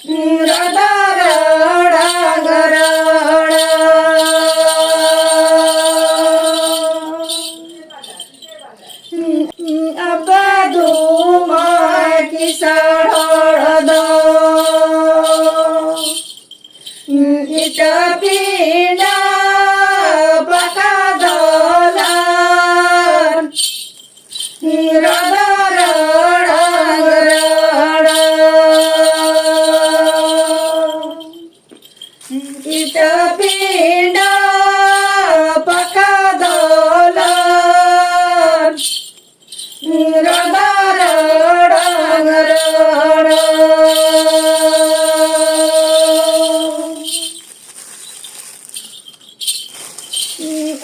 रडा रडा Garad अबदू माकी सळद it पिंडा पकादला रडा रडा Garad it पिंडा पकादला रडा रडा गरड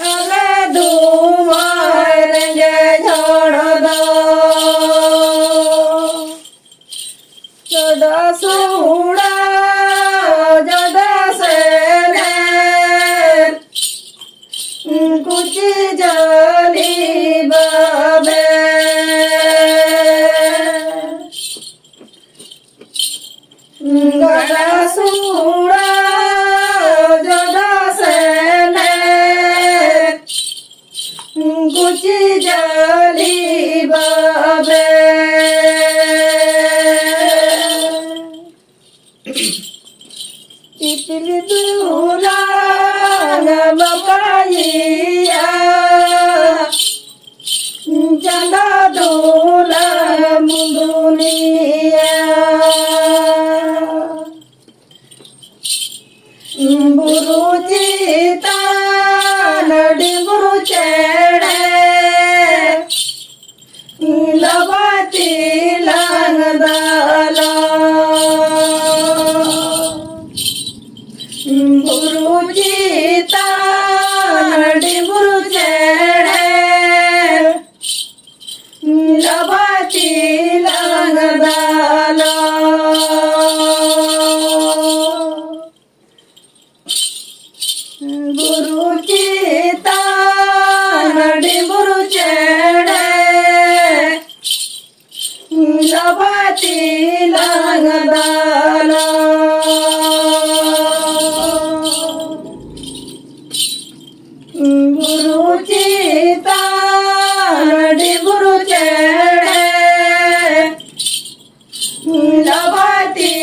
अले धुमार झड़द जदा सुड़ा जदा से कुछ जली बाबे गदा सुड़ा जदा से कुछ जली बाबे इतनी दूरा बपाइया जला दूला मुंदुनिया बुरु चिता नडी बुरु चेड़े लबाती लगदाला बुरु चिता नडी बुरु चेड़े लबाती लगदाला गुरु चिता नडी गुरु चेड़े लबाती लगदाला गुरु चिता नडी गुरु चेड़े लबाती